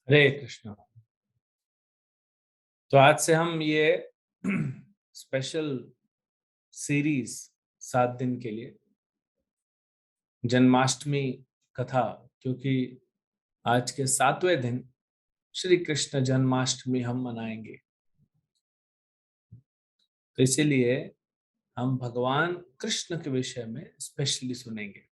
हरे कृष्णा। तो आज से हम ये स्पेशल सीरीज 7 दिन के लिए जन्माष्टमी कथा, क्योंकि आज के 7वें दिन श्री कृष्ण जन्माष्टमी हम मनाएंगे, तो इसीलिए हम भगवान कृष्ण के विषय में स्पेशली सुनेंगे।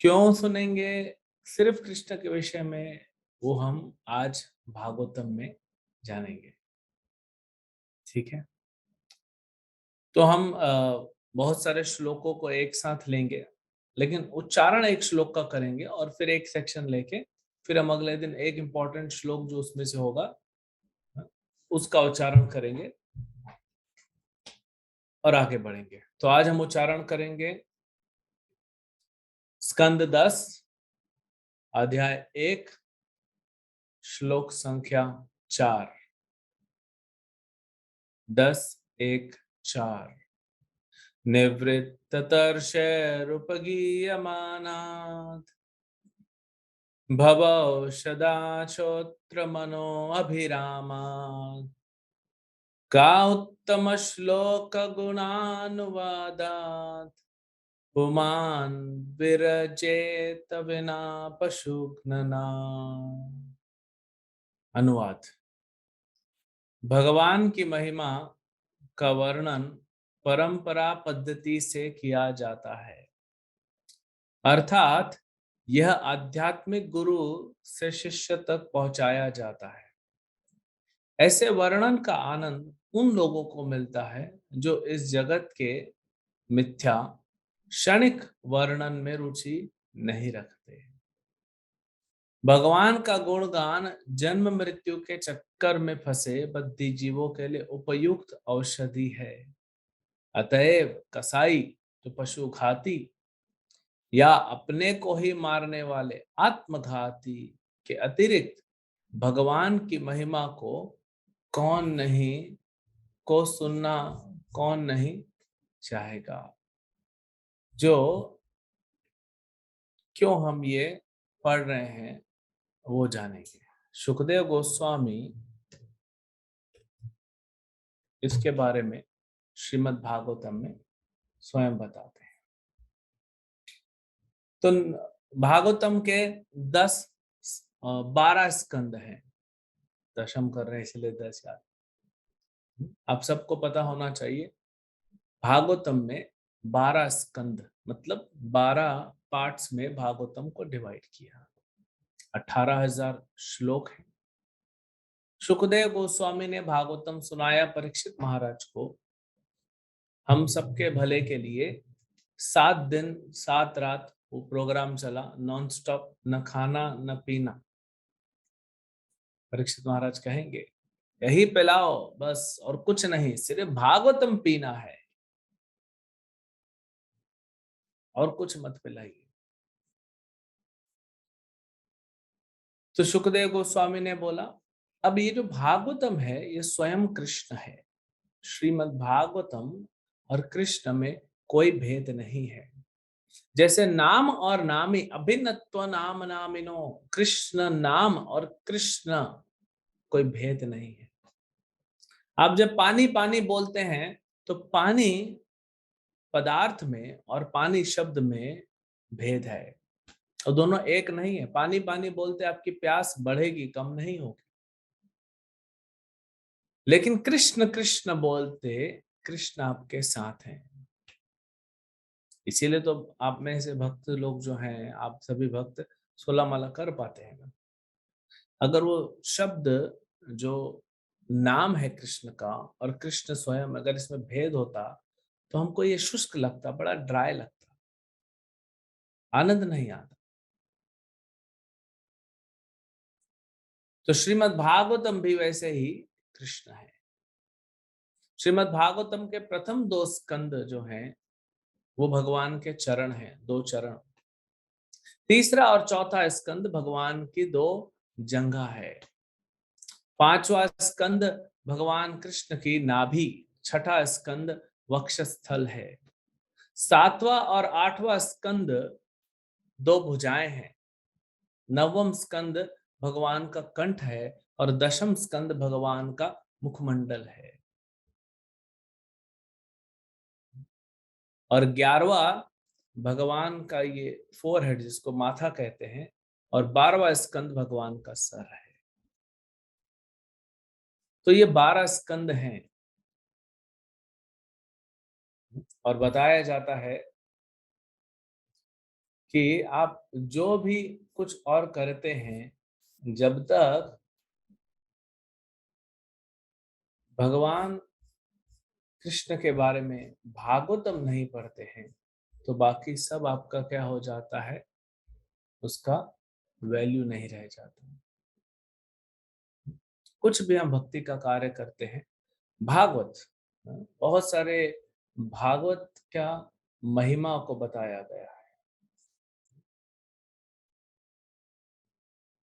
क्यों सुनेंगे सिर्फ कृष्ण के विषय में, वो हम आज भागवतम में जानेंगे। ठीक है, तो हम बहुत सारे श्लोकों को एक साथ लेंगे, लेकिन उच्चारण एक श्लोक का करेंगे और फिर एक सेक्शन लेके फिर हम अगले दिन एक इंपॉर्टेंट श्लोक जो उसमें से होगा उसका उच्चारण करेंगे और आगे बढ़ेंगे। तो आज हम उच्चारण करेंगे स्कंद 10 अध्याय 1 श्लोक संख्या 4। 10:1:4 निवृत्ततर्षैरुपगीयमानात् भवौ सदाचोत्र मनो अभिरामात् का उत्तम श्लोक गुणानुवादात् पुमान् विरजेत विना पशुघ्नना। अनुवाद। भगवान की महिमा का वर्णन परंपरा पद्धति से किया जाता है, अर्थात यह आध्यात्मिक गुरु से शिष्य तक पहुंचाया जाता है। ऐसे वर्णन का आनंद उन लोगों को मिलता है जो इस जगत के मिथ्या क्षणिक वर्णन में रुचि नहीं रखते। भगवान का गुणगान जन्म मृत्यु के चक्कर में फंसे बद्धी जीवों के लिए उपयुक्त औषधि है। अतएव कसाई जो पशु घाती या अपने को ही मारने वाले आत्मघाती के अतिरिक्त भगवान की महिमा को सुनना कौन नहीं चाहेगा। जो क्यों हम ये पढ़ रहे हैं वो जानेंगे। सुखदेव गोस्वामी इसके बारे में श्रीमद् भागवतम में स्वयं बताते हैं। तो भागवतम के 12 स्कंद हैं, दशम कर रहे हैं इसलिए 10 याद। आप सबको पता होना चाहिए भागवतम में 12 स्कंद मतलब 12 पार्ट्स में भागवतम को डिवाइड किया। 18,000 श्लोक हैं। सुखदेव गोस्वामी ने भागवतम सुनाया परीक्षित महाराज को, हम सबके भले के लिए। 7 दिन 7 रात वो प्रोग्राम चला, नॉन स्टॉप, न खाना न पीना। परीक्षित महाराज कहेंगे यही पिलाओ बस, और कुछ नहीं, सिर्फ भागवतम पीना है और कुछ मत पिलाइए। तो सुखदेव गोस्वामी ने बोला अब ये जो भागवतम है ये स्वयं कृष्ण है। श्रीमद् भागवतम और कृष्ण में कोई भेद नहीं है। जैसे नाम और नामी अभिन्नत्व नाम नामिनो, कृष्ण नाम और कृष्ण कोई भेद नहीं है। आप जब पानी पानी बोलते हैं तो पानी पदार्थ में और पानी शब्द में भेद है, और दोनों एक नहीं है। पानी पानी बोलते आपकी प्यास बढ़ेगी, कम नहीं होगी। लेकिन कृष्ण कृष्ण बोलते कृष्ण आपके साथ हैं। इसीलिए तो आप में से भक्त लोग जो हैं, आप सभी भक्त 16 माला कर पाते हैं ना। अगर वो शब्द जो नाम है कृष्ण का और कृष्ण स्वयं, अगर इसमें भेद होता तो हमको ये शुष्क लगता, बड़ा ड्राई लगता, आनंद नहीं आता। तो श्रीमद् भागवतम भी वैसे ही कृष्ण है। श्रीमद् भागवतम के प्रथम 2 स्कंद जो हैं वो भगवान के चरण हैं, 2 चरण। तीसरा और चौथा स्कंद भगवान की 2 जंघा है। 5वां स्कंद भगवान कृष्ण की नाभि, छठा स्कंद वक्षस्थल है। 7वां और 8वां स्कंद 2 भुजाएं हैं। 9वां स्कंद भगवान का कंठ है और दशम स्कंद भगवान का मुखमंडल है। और 11वां भगवान का ये फोरहेड जिसको माथा कहते हैं, और 12वां स्कंद भगवान का सर है। तो ये 12 स्कंद हैं। और बताया जाता है कि आप जो भी कुछ और करते हैं, जब तक भगवान कृष्ण के बारे में भागवतम नहीं पढ़ते हैं, तो बाकी सब आपका क्या हो जाता है, उसका वैल्यू नहीं रह जाता। कुछ भी हम भक्ति का कार्य करते हैं, भागवत, बहुत सारे भागवत क्या महिमा को बताया गया है।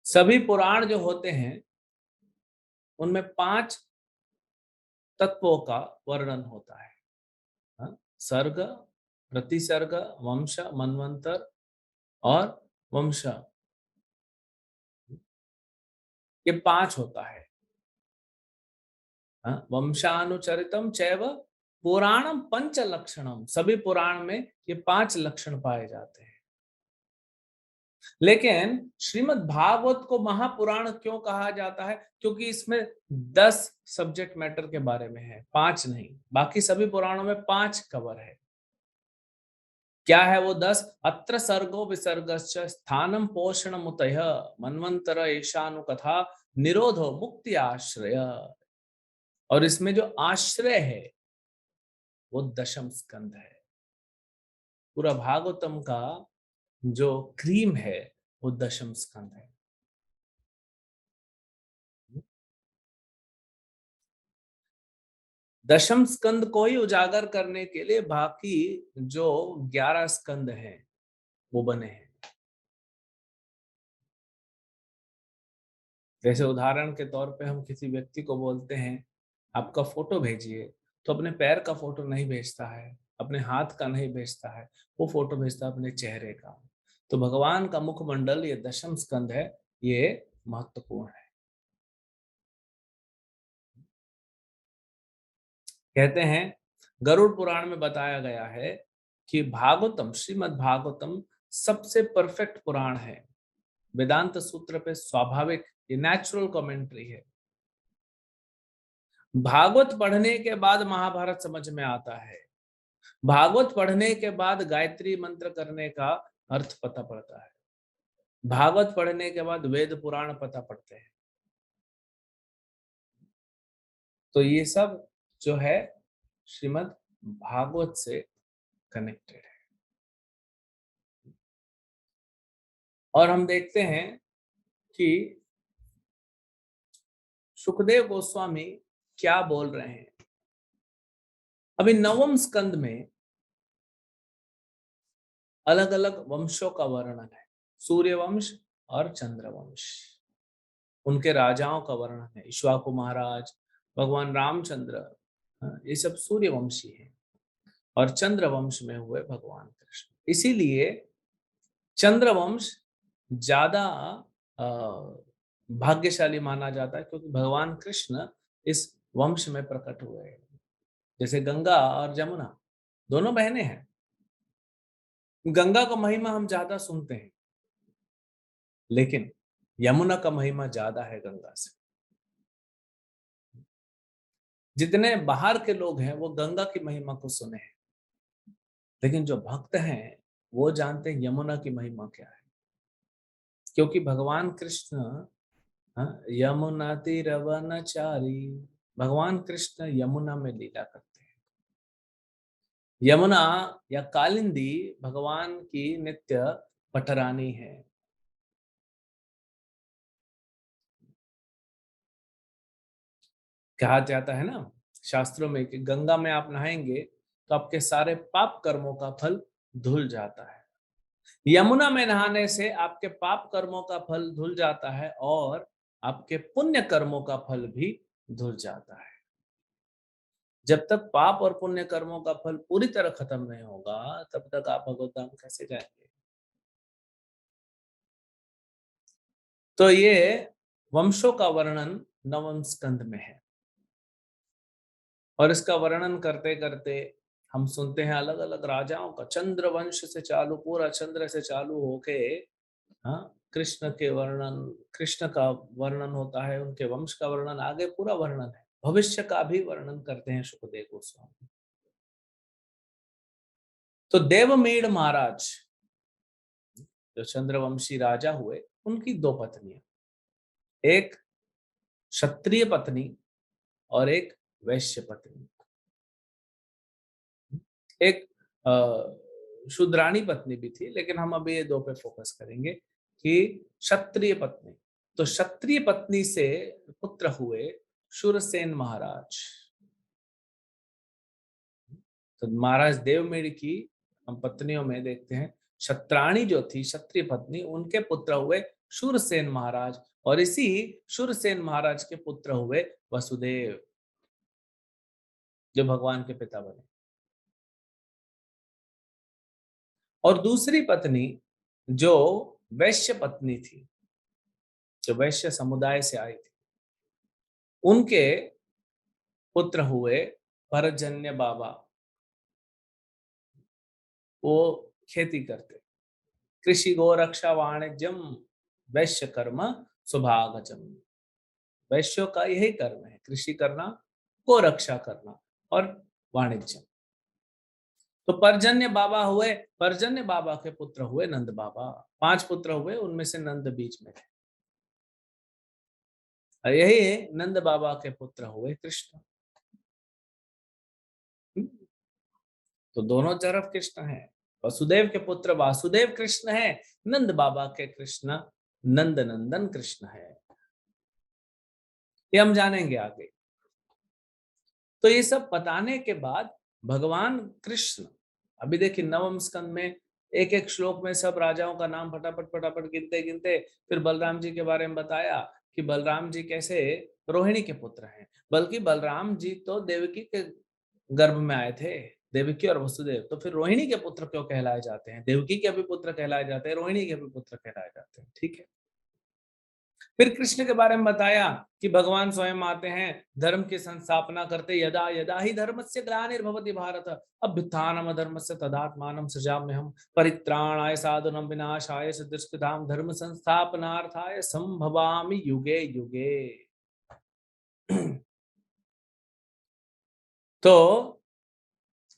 सभी पुराण जो होते हैं उनमें 5 तत्वों का वर्णन होता है। हाँ? सर्ग, प्रतिसर्ग, वंश, मनवंतर और वंश, ये 5 होता है। हाँ? वंशानुचरितम चैव पुराणम पंच लक्षणम, सभी पुराण में ये 5 लक्षण पाए जाते हैं। लेकिन श्रीमद् भागवत को महापुराण क्यों कहा जाता है? क्योंकि इसमें 10 सब्जेक्ट मैटर के बारे में है, 5 नहीं। बाकी सभी पुराणों में 5 कवर है। क्या है वो 10? अत्र सर्गो विसर्गश्च स्थानम पोषण मुतय मनवंतर ईशानु कथा निरोधो मुक्ति आश्रय। और इसमें जो आश्रय है वो दशम स्कंद है। पूरा भागवतम का जो क्रीम है वो दशम स्कंद है। दशम स्कंद को ही उजागर करने के लिए बाकी जो 11 स्कंद हैं वो बने हैं। जैसे उदाहरण के तौर पे हम किसी व्यक्ति को बोलते हैं आपका फोटो भेजिए, तो अपने पैर का फोटो नहीं भेजता है, अपने हाथ का नहीं भेजता है, वो फोटो भेजता है अपने चेहरे का। तो भगवान का मुखमंडल ये दशम स्कंद है, ये महत्वपूर्ण है। कहते हैं गरुड़ पुराण में बताया गया है कि भागवतम, श्रीमद् भागवतम सबसे परफेक्ट पुराण है। वेदांत सूत्र पे स्वाभाविक, ये नेचुरल कमेंट्री है। भागवत पढ़ने के बाद महाभारत समझ में आता है। भागवत पढ़ने के बाद गायत्री मंत्र करने का अर्थ पता पड़ता है। भागवत पढ़ने के बाद वेद पुराण पता पड़ते हैं। तो ये सब जो है श्रीमद् भागवत से कनेक्टेड है। और हम देखते हैं कि सुखदेव गोस्वामी क्या बोल रहे हैं। अभी 9वें स्कंद में अलग अलग वंशों का वर्णन है। सूर्य वंश और चंद्र वंश, उनके राजाओं का वर्णन है। इक्ष्वाकु महाराज, भगवान रामचंद्र, ये सब सूर्य वंशी हैं। और चंद्र वंश में हुए भगवान कृष्ण। इसीलिए चंद्र वंश ज्यादा अ, भाग्यशाली माना जाता है, क्योंकि भगवान कृष्ण इस वंश में प्रकट हुए हैं। जैसे गंगा और जमुना दोनों बहनें हैं। गंगा का महिमा हम ज्यादा सुनते हैं, लेकिन यमुना का महिमा ज्यादा है गंगा से। जितने बाहर के लोग हैं वो गंगा की महिमा को सुने हैं, लेकिन जो भक्त हैं वो जानते हैं यमुना की महिमा क्या है। क्योंकि भगवान कृष्ण, यमुना तीरवनचारी, भगवान कृष्ण यमुना में लीला करते हैं। यमुना या कालिंदी भगवान की नित्य पटरानी है। कहा जाता है ना शास्त्रों में कि गंगा में आप नहाएंगे तो आपके सारे पाप कर्मों का फल धुल जाता है। यमुना में नहाने से आपके पाप कर्मों का फल धुल जाता है और आपके पुण्य कर्मों का फल भी धुल जाता है। जब तक पाप और पुण्य कर्मों का फल पूरी तरह खत्म नहीं होगा, तब तक आप भगवत धाम कैसे जाएंगे? तो ये वंशों का वर्णन नवम स्कंद में है, और इसका वर्णन करते करते हम सुनते हैं अलग अलग राजाओं का, चंद्र वंश से चालू, पूरा चंद्र से चालू होके, हाँ, कृष्ण के वर्णन, कृष्ण का वर्णन होता है, उनके वंश का वर्णन, आगे पूरा वर्णन है, भविष्य का भी वर्णन करते हैं सुखदेव गोस्वामी। तो देवमेढ़ महाराज जो चंद्रवंशी राजा हुए, उनकी दो पत्नियां, एक क्षत्रिय पत्नी और एक वैश्य पत्नी। एक शूद्राणी पत्नी भी थी, लेकिन हम अभी ये दो पे फोकस करेंगे कि क्षत्रिय पत्नी। तो क्षत्रिय पत्नी से पुत्र हुए शूरसेन महाराज। तो महाराज देवमेढ़ की हम पत्नियों में देखते हैं, क्षत्राणी जो थी क्षत्रिय पत्नी, उनके पुत्र हुए शूरसेन महाराज, और इसी शूरसेन महाराज के पुत्र हुए वसुदेव, जो भगवान के पिता बने। और दूसरी पत्नी जो वैश्य पत्नी थी, जो वैश्य समुदाय से आई थी, उनके पुत्र हुए परजन्य बाबा। वो खेती करते, कृषि गोरक्षा वाणिज्यम वैश्य कर्म सुभागजम। वैश्यों का यही कर्म है, कृषि करना, गोरक्षा करना और वाणिज्य। तो परजन्य बाबा हुए, परजन्य बाबा के पुत्र हुए नंद बाबा। 5 पुत्र हुए, उनमें से नंद बीच में थे, और यही नंद बाबा के पुत्र हुए कृष्ण। तो दोनों तरफ कृष्ण है। वसुदेव के पुत्र वासुदेव कृष्ण है, नंद बाबा के कृष्ण नंद नंदन कृष्ण है। ये हम जानेंगे आगे। तो ये सब बताने के बाद भगवान कृष्ण, अभी देखिए नवम स्कंद में एक एक श्लोक में सब राजाओं का नाम फटाफट फटाफट गिनते गिनते फिर बलराम जी के बारे में बताया कि बलराम जी कैसे रोहिणी के पुत्र हैं। बल्कि बलराम जी तो देवकी के गर्भ में आए थे, देवकी और वसुदेव, तो फिर रोहिणी के पुत्र क्यों कहलाए जाते हैं? देवकी के भी पुत्र कहलाए जाते हैं, रोहिणी के भी पुत्र कहलाए जाते हैं, ठीक है। फिर कृष्ण के बारे में बताया कि भगवान स्वयं आते हैं, धर्म की संस्थापना करते, यदा यदा ही धर्मस्य ग्लानिर्भवति भारत अभ्युत्थानम अधर्मस्य तदात्मानं सृजाम्यहम् परित्राणाय साधुनां विनाशाय च दुष्कृतां धर्म संस्थापनार्थाय संभवामि युगे युगे। तो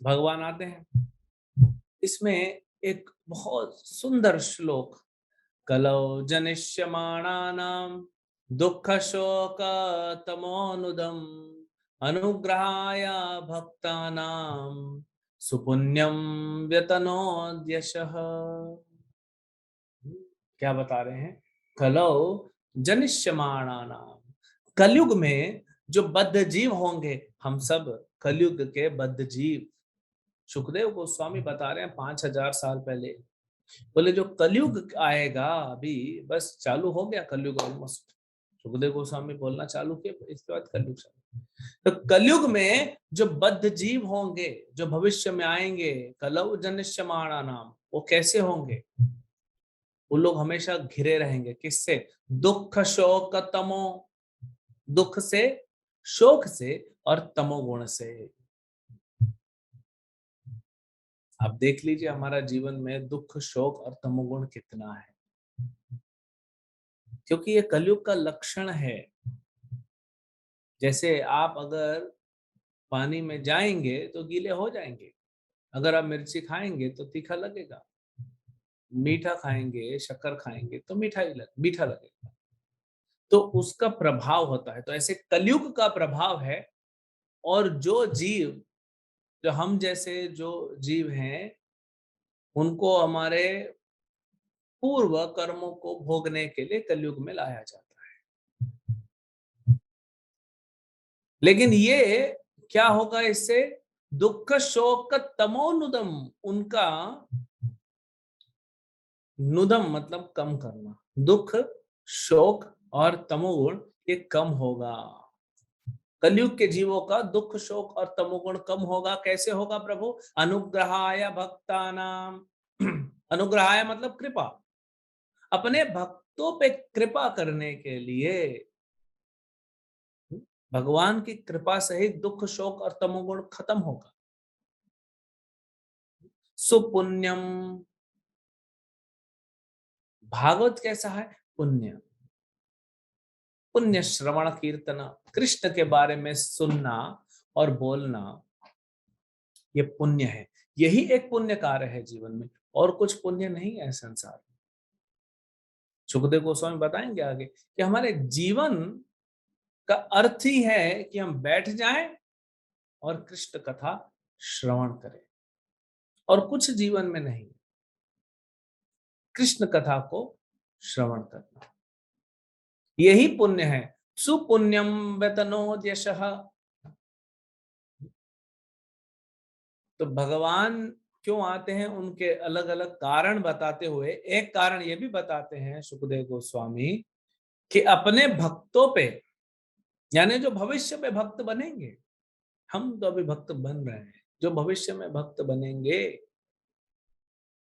भगवान आते हैं। इसमें एक बहुत सुंदर श्लोक, कलौ जनिष्यमाणानां दुःखशोकतमोनुदम् अनुग्रहाय भक्तानां सुपुण्यं व्यतनोद्यशः। क्या बता रहे हैं? कलौ जनिष्यमाणानां, कलयुग में जो बद्ध जीव होंगे, हम सब कलयुग के बद्ध जीव। सुखदेव गोस्वामी बता रहे हैं 5000 साल पहले, बोले जो कलयुग आएगा, अभी बस चालू हो गया कलयुग ऑलमोस्ट। सुखदेव गोस्वामी बोलना चालू किए, इसके बाद कलयुग चालू। तो कलयुग में जो बद्ध जीव होंगे, जो भविष्य में आएंगे, कलौ जनिष्यमाणा नाम, वो कैसे होंगे? वो लोग हमेशा घिरे रहेंगे किससे? दुख शोक तमो, दुख से, शोक से और तमोगुण से। आप देख लीजिए हमारा जीवन में दुख शोक और तमोगुण कितना है, क्योंकि ये कलयुग का लक्षण है। जैसे आप अगर पानी में जाएंगे तो गीले हो जाएंगे, अगर आप मिर्ची खाएंगे तो तीखा लगेगा, मीठा खाएंगे, शक्कर खाएंगे तो मीठा लगेगा। तो उसका प्रभाव होता है। तो ऐसे कलयुग का प्रभाव है। और जो जीव, जो हम जैसे जो जीव हैं, उनको हमारे पूर्व कर्मों को भोगने के लिए कलयुग में लाया जाता है। लेकिन ये क्या होगा इससे? दुख शोक तमोनुदम, उनका नुदम मतलब कम करना, दुख शोक और तमोगुण ये कम होगा। कलयुग के जीवों का दुख शोक और तमोगुण कम होगा। कैसे होगा प्रभु? अनुग्रहाय भक्तानाम, अनुग्रहाय मतलब कृपा, अपने भक्तों पे कृपा करने के लिए भगवान की कृपा से ही दुख शोक और तमोगुण खत्म होगा। सुपुण्यम, भागवत कैसा है? पुण्य। पुण्य श्रवण कीर्तन, कृष्ण के बारे में सुनना और बोलना, ये पुण्य है। यही एक पुण्य कार्य है जीवन में, और कुछ पुण्य नहीं है संसार में। सुखदेव गोस्वामी बताएंगे आगे कि हमारे जीवन का अर्थ ही है कि हम बैठ जाएं और कृष्ण कथा श्रवण करें, और कुछ जीवन में नहीं, कृष्ण कथा को श्रवण करना, यही पुण्य है। सुपुण्यम वेतनोद यशः। तो भगवान क्यों आते हैं, उनके अलग अलग कारण बताते हुए एक कारण ये भी बताते हैं सुखदेव गोस्वामी कि अपने भक्तों पे, यानी जो भविष्य में भक्त बनेंगे, हम तो अभी भक्त बन रहे हैं, जो भविष्य में भक्त बनेंगे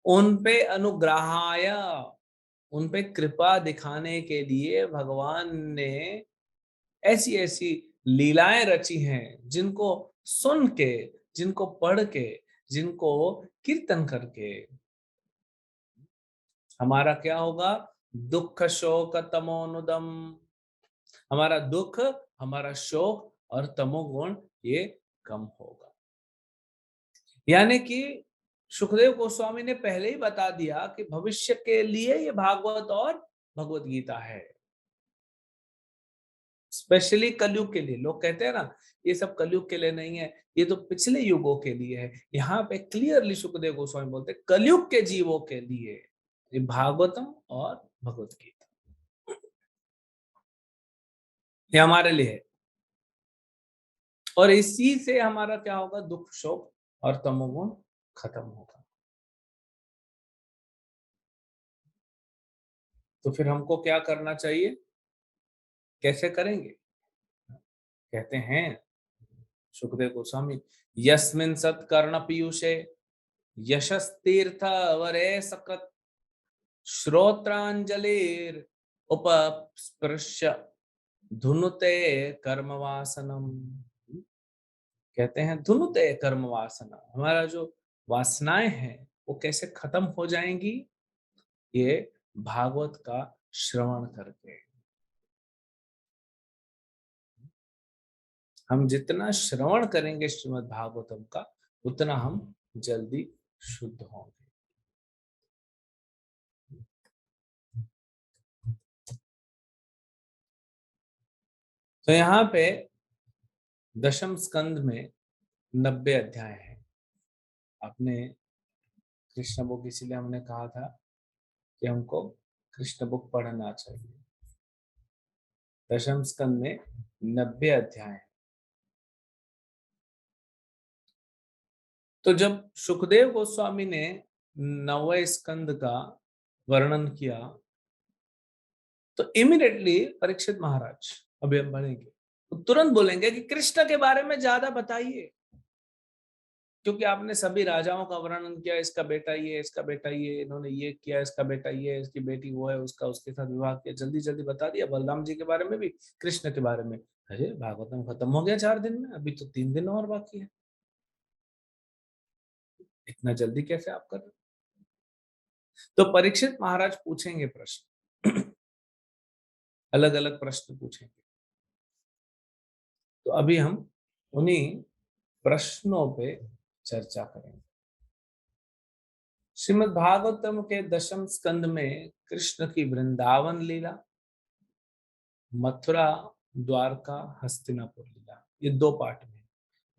उन पे अनुग्रहाय, उन पे कृपा दिखाने के लिए भगवान ने ऐसी ऐसी लीलाएं रची हैं, जिनको सुन के, जिनको पढ़ के, जिनको कीर्तन करके हमारा क्या होगा? दुख शोक तमोनुदम, हमारा दुख, हमारा शोक और तमोगुण ये कम होगा। यानी कि सुखदेव गोस्वामी ने पहले ही बता दिया कि भविष्य के लिए ये भागवत और भगवत गीता है, स्पेशली कलयुग के लिए। लोग कहते हैं ना ये सब कलयुग के लिए नहीं है, ये तो पिछले युगों के लिए है। यहाँ पे क्लियरली सुखदेव गोस्वामी बोलते हैं कलयुग के जीवों के लिए ये भागवतम और भगवत गीता, ये हमारे लिए है। और इसी से हमारा क्या होगा? दुख शोक और तमोगुण खत्म होगा। तो फिर हमको क्या करना चाहिए, कैसे करेंगे? कहते हैं सुखदेव गोस्वामी, यस्मिन् सत्कर्ण पीयूषे यशस्तीर्थ वरे सकृत श्रोत्रांजलिर उपस्पृश्य धुनुते कर्म वासनम। कहते हैं धुनुते कर्म वासना, हमारा जो वासनाएं हैं वो कैसे खत्म हो जाएंगी? ये भागवत का श्रवण करके। हम जितना श्रवण करेंगे श्रीमद् भागवतम का, उतना हम जल्दी शुद्ध होंगे। तो यहाँ पे दशम स्कंद में 90 अध्याय हैं। आपने कृष्ण बुक, इसीलिए हमने कहा था कि हमको कृष्ण बुक पढ़ना चाहिए। दशम स्कंद में 90 अध्याय हैं। तो जब सुखदेव गोस्वामी ने 9वें स्कंद का वर्णन किया, तो इमीडिएटली परीक्षित महाराज, अभी हम पढ़ेंगे, तो तुरंत बोलेंगे कि कृष्ण के बारे में ज्यादा बताइए, क्योंकि आपने सभी राजाओं का वर्णन किया, इसका बेटा ये, इसका बेटा ये, इन्होंने ये किया, इसका बेटा ये, इसकी बेटी वो है, उसका उसके साथ विवाह किया, जल्दी जल्दी बता दिया। बलराम जी के बारे में भी, कृष्ण के बारे में। अरे भागवतम खत्म हो गया 4 दिन में, अभी तो 3 दिन और बाकी है, इतना जल्दी कैसे आप कर रहे? तो परीक्षित महाराज पूछेंगे प्रश्न, अलग अलग प्रश्न पूछेंगे। तो अभी हम उन्हीं प्रश्नों पे चर्चा करेंगे। श्रीमद् भागवतम के दशम स्कंद में कृष्ण की वृंदावन लीला, मथुरा, द्वारका, हस्तिनापुर लीला, ये 2 पार्ट में।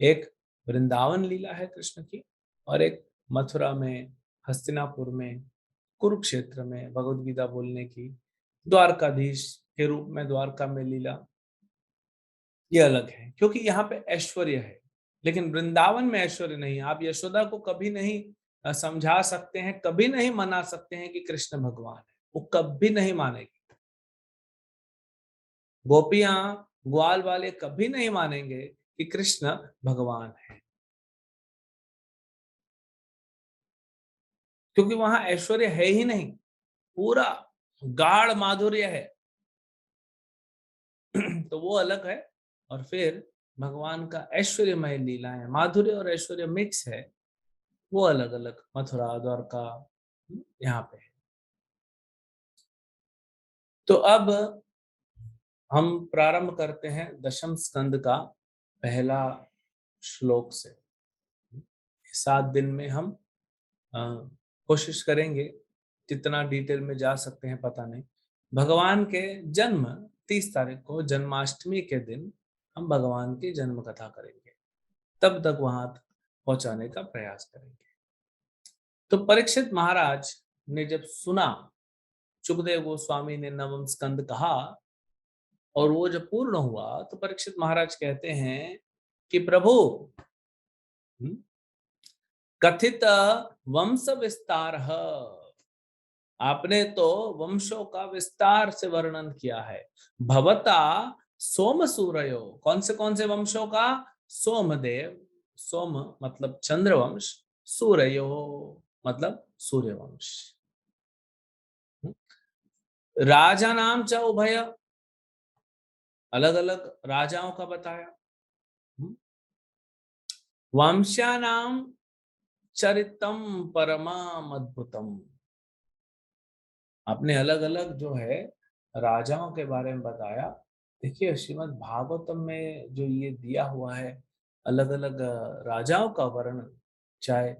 एक वृंदावन लीला है कृष्ण की, और एक मथुरा में, हस्तिनापुर में, कुरुक्षेत्र में भगवद गीता बोलने की, द्वारकाधीश के रूप में द्वारका में लीला, ये अलग है, क्योंकि यहाँ पे ऐश्वर्य है। लेकिन वृंदावन में ऐश्वर्य नहीं है। आप यशोदा को कभी नहीं समझा सकते हैं, कभी नहीं मना सकते हैं कि कृष्ण भगवान है, वो कभी नहीं मानेगी। गोपियां, ग्वाल वाले कभी नहीं मानेंगे कि कृष्ण भगवान है, क्योंकि वहां ऐश्वर्य है ही नहीं। पूरा गाढ़ माधुर्य है तो वो अलग है। और फिर भगवान का ऐश्वर्यमय लीला है, माधुर्य और ऐश्वर्य मिक्स है, वो अलग अलग, मथुरा द्वारका यहाँ पे है। तो अब हम प्रारंभ करते हैं दशम स्कंद का पहला श्लोक से। 7 दिन में हम अ, कोशिश करेंगे, कितना डिटेल में जा सकते हैं पता नहीं। भगवान के जन्म 30 तारीख को जन्माष्टमी के दिन हम भगवान की जन्म कथा करेंगे, तब तक वहां तक पहुंचाने का प्रयास करेंगे। तो परीक्षित महाराज ने जब सुना, सुखदेव गोस्वामी ने नवम स्कंद कहा और वो जब पूर्ण हुआ, तो परीक्षित महाराज कहते हैं कि प्रभु, कथित वंश विस्तार, आपने तो वंशों का विस्तार से वर्णन किया है। भवता सोम सूर्यो, कौन से वंशों का? सोमदेव, सोम मतलब चंद्रवंश, सूर्यो मतलब सूर्यवंश। राजा नाम च उभय, अलग अलग राजाओं का बताया। वंशानाम चरितम परमाम अद्भुतम, आपने अलग अलग जो है राजाओं के बारे में बताया। देखिए श्रीमद् भागवतम में जो ये दिया हुआ है, अलग अलग राजाओं का वर्णन, चाहे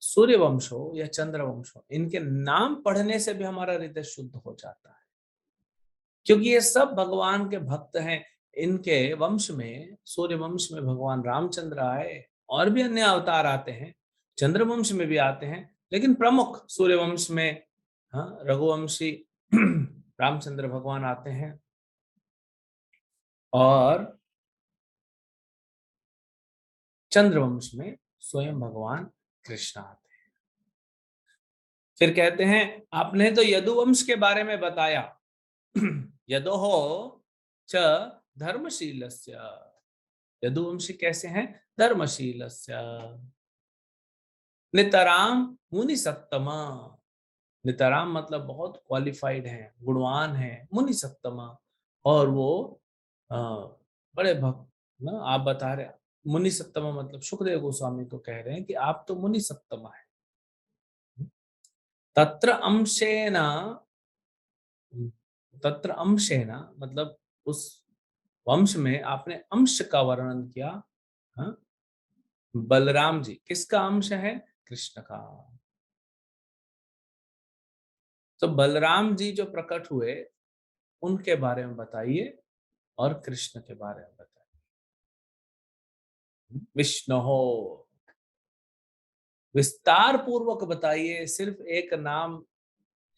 सूर्य वंश हो या चंद्र वंश हो, इनके नाम पढ़ने से भी हमारा हृदय शुद्ध हो जाता है, क्योंकि ये सब भगवान के भक्त हैं। इनके वंश में, सूर्य वंश में भगवान रामचंद्र आए, और भी अन्य अवतार आते हैं, चंद्र वंश में भी आते हैं, लेकिन प्रमुख सूर्य वंश में हाँ रघुवंशी रामचंद्र भगवान आते हैं, और चंद्रवंश में स्वयं भगवान कृष्ण आते हैं। फिर कहते हैं आपने तो यदुवंश के बारे में बताया, यदोहो च धर्मशीलस्य, यदुवंशी कैसे हैं? धर्मशीलस्य नितराम मुनि सत्तमा, नितराम मतलब बहुत क्वालिफाइड है, गुणवान है, मुनि सत्तमा, और वो अ, बड़े भक्त ना। आप बता रहे, मुनि सत्तमा मतलब सुखदेव गोस्वामी को कह रहे हैं कि आप तो मुनि सत्तमा है। तत्र अंशेन, तत्र अंशेन मतलब उस वंश में आपने अंश का वर्णन किया। हाँ? बलराम जी किसका अंश है? कृष्ण का। तो बलराम जी जो प्रकट हुए, उनके बारे में बताइए, और कृष्ण के बारे में बताइए। विष्णु हो, विस्तार पूर्वक बताइए, सिर्फ एक नाम,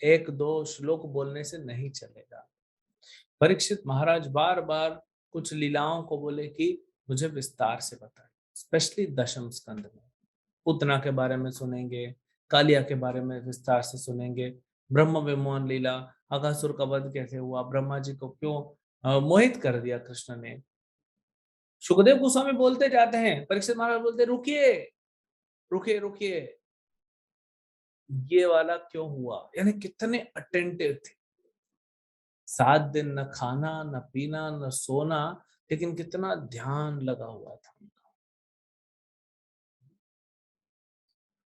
एक दो श्लोक बोलने से नहीं चलेगा। परीक्षित महाराज बार बार कुछ लीलाओं को बोले कि मुझे विस्तार से बताइए, स्पेशली दशम स्कंद में पूतना के बारे में सुनेंगे, कालिया के बारे में विस्तार से सुनेंगे, ब्रह्म विमोहन लीला, अघासुर का वध कैसे हुआ, ब्रह्मा जी को क्यों मोहित कर दिया कृष्ण ने। सुखदेव गोस्वामी बोलते जाते हैं, परीक्षित महाराज बोलते रुकिए रुकिए रुकिए, ये वाला क्यों हुआ, यानी कितने अटेंटिव थे। 7 दिन न खाना न पीना न सोना, लेकिन कितना ध्यान लगा हुआ था उनका।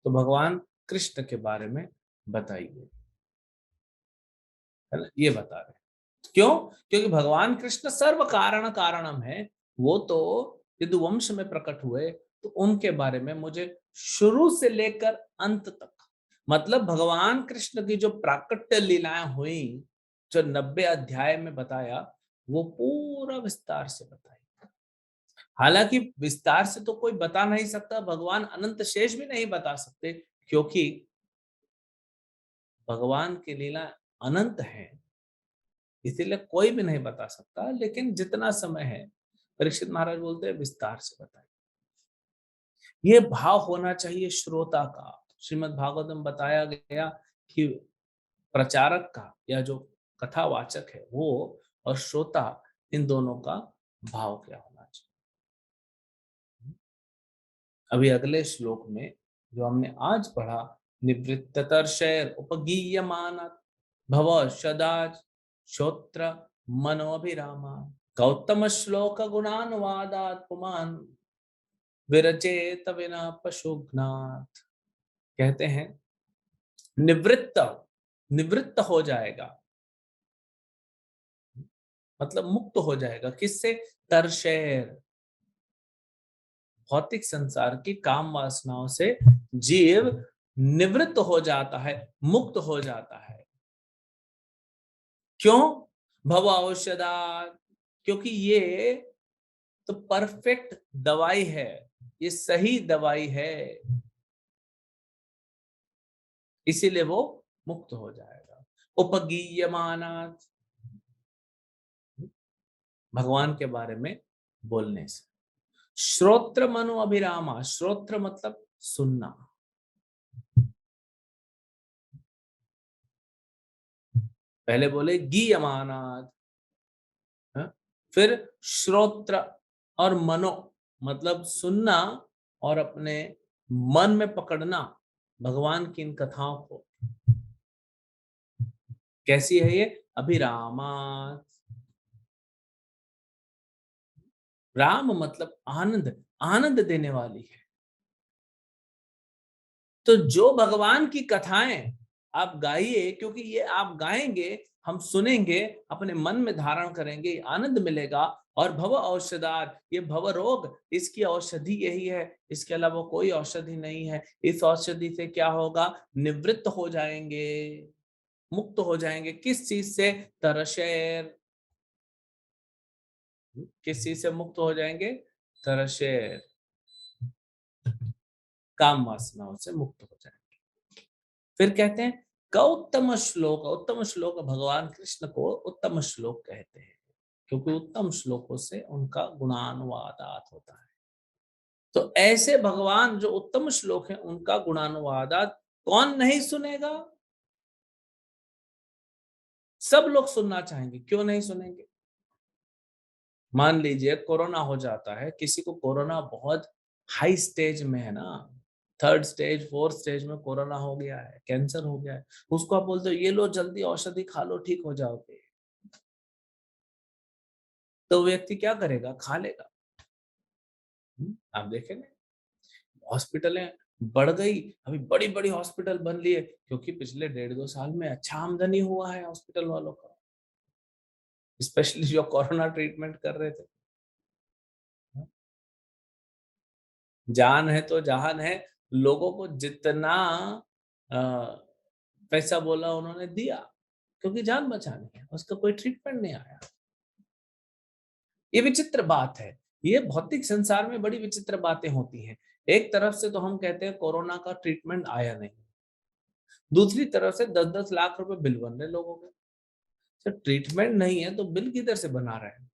तो भगवान कृष्ण के बारे में बताइए, है ना, ये बता रहे हैं। क्यों? क्योंकि भगवान कृष्ण सर्व कारण कारणम है। वो तो यदुवंश में प्रकट हुए, तो उनके बारे में मुझे शुरू से लेकर अंत तक, मतलब भगवान कृष्ण की जो प्राकट्य लीलाएं हुई, जो 90 अध्याय में बताया, वो पूरा विस्तार से बताया। हालांकि विस्तार से तो कोई बता नहीं सकता, भगवान अनंत शेष भी नहीं बता सकते, क्योंकि भगवान की लीला अनंत है, इसीलिए कोई भी नहीं बता सकता। लेकिन जितना समय है, परीक्षित महाराज बोलते हैं विस्तार से बताइए। ये भाव होना चाहिए श्रोता का। श्रीमद् भागवत में बताया गया कि प्रचारक का या जो कथावाचक है वो, और श्रोता, इन दोनों का भाव क्या होना चाहिए। अभी अगले श्लोक में जो हमने आज पढ़ा, निवृत्ततर्षैर उपगीयमान, भव सदाच श्रोत्र मनोभिरामा गौतम श्लोक गुणानुवादात पुमान विरचेत विना पशुघ्नाथ। कहते हैं निवृत्त, निवृत्त हो जाएगा, मतलब मुक्त हो जाएगा किससे? तरशेर, भौतिक संसार की काम वासनाओं से जीव निवृत्त हो जाता है, मुक्त हो जाता है। क्यों? भव औषधा, क्योंकि ये तो परफेक्ट दवाई है, ये सही दवाई है, इसीलिए वो मुक्त हो जाएगा। उपगीयमानात्, भगवान के बारे में बोलने से। श्रोत्र मनो अभिरामा, श्रोत्र मतलब सुनना, पहले बोले गीयमानात्, हाँ? फिर श्रोत्र और मनो मतलब सुनना और अपने मन में पकड़ना भगवान की इन कथाओं को। कैसी है ये? अभिरामा, राम मतलब आनंद, आनंद देने वाली है। तो जो भगवान की कथाएं आप गाइए, क्योंकि ये आप गाएंगे, हम सुनेंगे, अपने मन में धारण करेंगे, आनंद मिलेगा। और भव औषधार, ये भव रोग, इसकी औषधि यही है, इसके अलावा कोई औषधि नहीं है। इस औषधि से क्या होगा? निवृत्त हो जाएंगे, मुक्त हो जाएंगे। किस चीज से? तरशेर, किस चीज से मुक्त हो जाएंगे? तरशेर, काम वासनाओं से मुक्त हो जाएंगे। फिर कहते हैं गौतम श्लोक, उत्तम श्लोक, भगवान कृष्ण को उत्तम श्लोक कहते हैं क्योंकि उत्तम श्लोकों से उनका गुणानुवादात होता है। तो ऐसे भगवान जो उत्तम श्लोक है उनका गुणानुवादात कौन नहीं सुनेगा? सब लोग सुनना चाहेंगे, क्यों नहीं सुनेंगे? मान लीजिए कोरोना हो जाता है, किसी को कोरोना बहुत हाई स्टेज में है ना, थर्ड स्टेज, फोर्थ स्टेज में कोरोना हो गया है, कैंसर हो गया है, उसको आप बोलते हो ये लो जल्दी औषधि खा लो ठीक हो जाओगे, तो व्यक्ति क्या करेगा? खा लेगा। आप देखेंगे हॉस्पिटलें बढ़ गई, अभी बड़ी बड़ी हॉस्पिटल बन लिए क्योंकि पिछले 1.5-2 साल में अच्छा आमदनी हुआ है हॉस्पिटल वालों का, स्पेशली जो कोरोना ट्रीटमेंट कर रहे थे। जान है तो जहान है, लोगों को जितना अ, पैसा बोला उन्होंने दिया क्योंकि जान बचानी है, उसका कोई ट्रीटमेंट नहीं आया। ये विचित्र बात है, ये भौतिक संसार में बड़ी विचित्र बातें होती हैं। एक तरफ से तो हम कहते हैं कोरोना का ट्रीटमेंट आया नहीं, दूसरी तरफ से 10-10 लाख रुपए बिल बन रहे लोगों के। तो ट्रीटमेंट नहीं है तो बिल किधर से बना रहे हैं?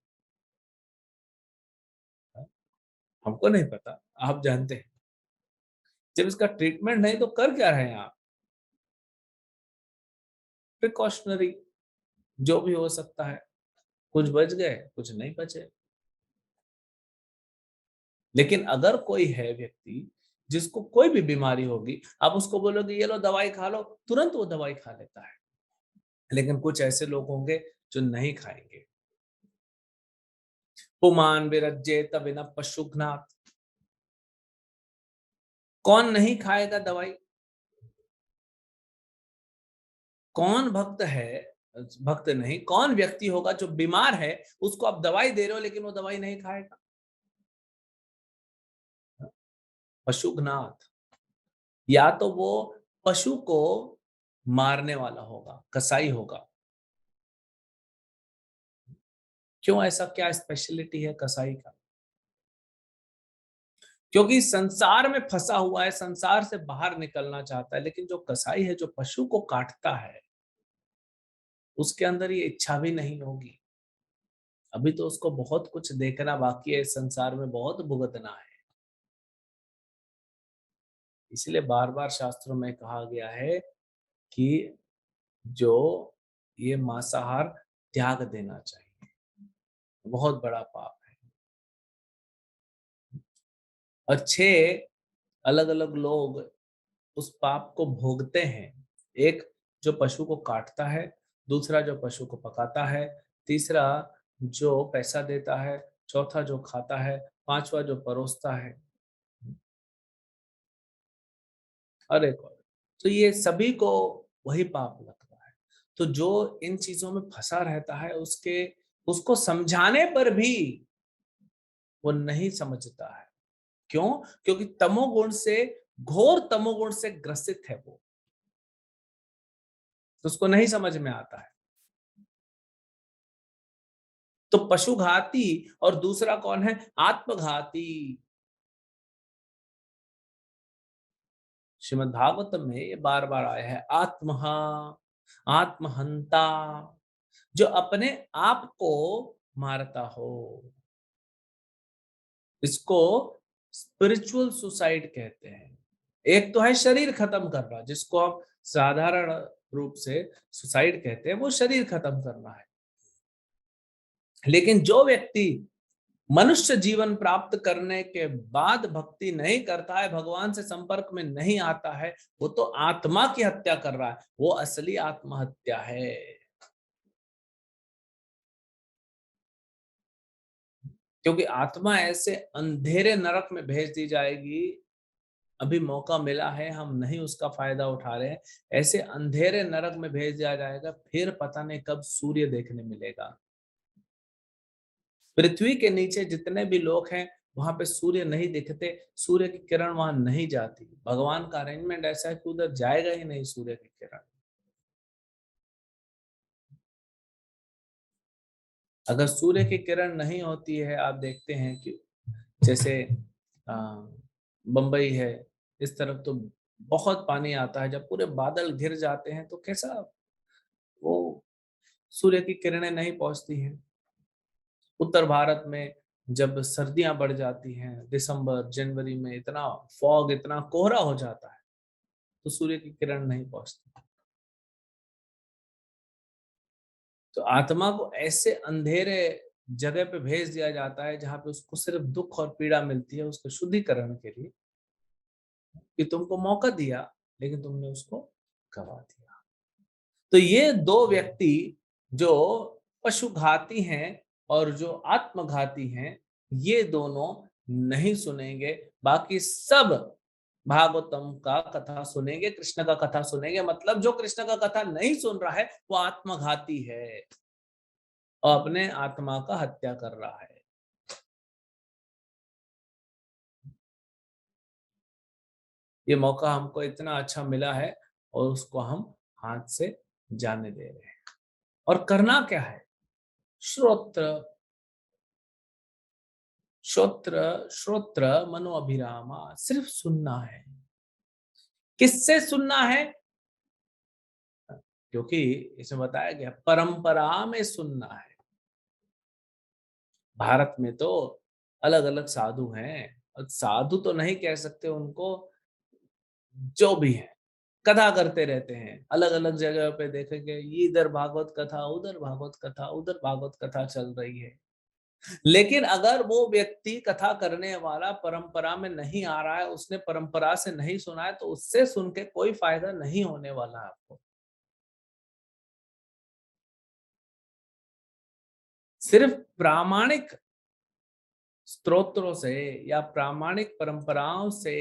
हमको नहीं पता, आप जानते हैं। जब इसका ट्रीटमेंट नहीं तो कर क्या रहे हैं आप? प्रिकॉशनरी, जो भी हो सकता है, कुछ बच गए कुछ नहीं बचे। लेकिन अगर कोई है व्यक्ति जिसको कोई भी बीमारी होगी, आप उसको बोलोगे ये लो दवाई खा लो, तुरंत वो दवाई खा लेता है। लेकिन कुछ ऐसे लोग होंगे जो नहीं खाएंगे। पुमान विरज्येत विना पशुघ्नाथ, कौन नहीं खाएगा दवाई? कौन भक्त है, भक्त नहीं, कौन व्यक्ति होगा जो बीमार है, उसको आप दवाई दे रहे हो लेकिन वो दवाई नहीं खाएगा? पशुघ्नाथ, या तो वो पशु को मारने वाला होगा, कसाई होगा। क्यों? ऐसा क्या स्पेशलिटी है कसाई का? क्योंकि संसार में फंसा हुआ है, संसार से बाहर निकलना चाहता है, लेकिन जो कसाई है, जो पशु को काटता है, उसके अंदर ये इच्छा भी नहीं होगी। अभी तो उसको बहुत कुछ देखना बाकी है, इस संसार में बहुत भुगतना है। इसलिए बार बार शास्त्रों में कहा गया है कि जो ये मांसाहार त्याग देना चाहिए, बहुत बड़ा पाप है। और 6 अलग अलग लोग उस पाप को भोगते हैं। एक जो पशु को काटता है, दूसरा जो पशु को पकाता है, तीसरा जो पैसा देता है, चौथा जो खाता है, पांचवा जो परोसता है, और एक और। तो ये सभी को वही पाप लग रहा है। तो जो इन चीजों में फंसा रहता है, उसके उसको समझाने पर भी वो नहीं समझता है। क्यों? क्योंकि तमोगुण से, घोर तमोगुण से ग्रसित है वो, तो उसको नहीं समझ में आता है। तो पशुघाती और दूसरा कौन है? आत्मघाती। श्रीमद् भागवतम में ये बार बार आया है, आत्महा, आत्महंता, जो अपने आप को मारता हो। इसको स्पिरिचुअल सुसाइड कहते हैं। एक तो है शरीर खत्म करना, जिसको हम साधारण रूप से सुसाइड कहते हैं, वो शरीर खत्म करना है। लेकिन जो व्यक्ति मनुष्य जीवन प्राप्त करने के बाद भक्ति नहीं करता है, भगवान से संपर्क में नहीं आता है, वो तो आत्मा की हत्या कर रहा है। वो असली आत्महत्या है। क्योंकि आत्मा ऐसे अंधेरे नरक में भेज दी जाएगी। अभी मौका मिला है, हम नहीं उसका फायदा उठा रहे हैं। ऐसे अंधेरे नरक में भेज दिया जाएगा, फिर पता नहीं कब सूर्य देखने मिलेगा। पृथ्वी के नीचे जितने भी लोग हैं, वहां पे सूर्य नहीं दिखते, सूर्य की किरण वहां नहीं जाती। भगवान का अरेंजमेंट ऐसा है कि उधर जाएगा ही नहीं सूर्य की किरण। अगर सूर्य की किरण नहीं होती है, आप देखते हैं कि जैसे बंबई है, इस तरफ तो बहुत पानी आता है। जब पूरे बादल घिर जाते हैं तो कैसा वो सूर्य की किरणें नहीं पहुंचती हैं। उत्तर भारत में जब सर्दियां बढ़ जाती हैं, दिसंबर जनवरी में इतना फॉग, इतना कोहरा हो जाता है, तो सूर्य की किरण नहीं पहुंचती। तो आत्मा को ऐसे अंधेरे जगह पे भेज दिया जाता है, जहां पे उसको सिर्फ दुख और पीड़ा मिलती है, उसके शुद्धिकरण के लिए, कि तुमको मौका दिया लेकिन तुमने उसको गवा दिया। तो ये दो व्यक्ति जो पशुघाती हैं और जो आत्मघाती हैं, ये दोनों नहीं सुनेंगे। बाकी सब भागवतम का कथा सुनेंगे, कृष्ण का कथा सुनेंगे। मतलब जो कृष्ण का कथा नहीं सुन रहा है, वो आत्मघाती है और अपने आत्मा का हत्या कर रहा है। ये मौका हमको इतना अच्छा मिला है और उसको हम हाथ से जाने दे रहे हैं। और करना क्या है? श्रोत्र, श्रोत्र, श्रोत्र मनो अभिरामा, सिर्फ सुनना है। किससे सुनना है? क्योंकि इसमें बताया गया परंपरा में सुनना है। भारत में तो अलग अलग साधु हैं, और साधु तो नहीं कह सकते उनको, जो भी है कथा करते रहते हैं। अलग अलग जगह पे देखेंगे, ये इधर भागवत कथा, उधर भागवत कथा, उधर भागवत कथा चल रही है। लेकिन अगर वो व्यक्ति कथा करने वाला परंपरा में नहीं आ रहा है, उसने परंपरा से नहीं सुना है, तो उससे सुन के कोई फायदा नहीं होने वाला आपको। सिर्फ प्रामाणिक स्तोत्रों से या प्रामाणिक परंपराओं से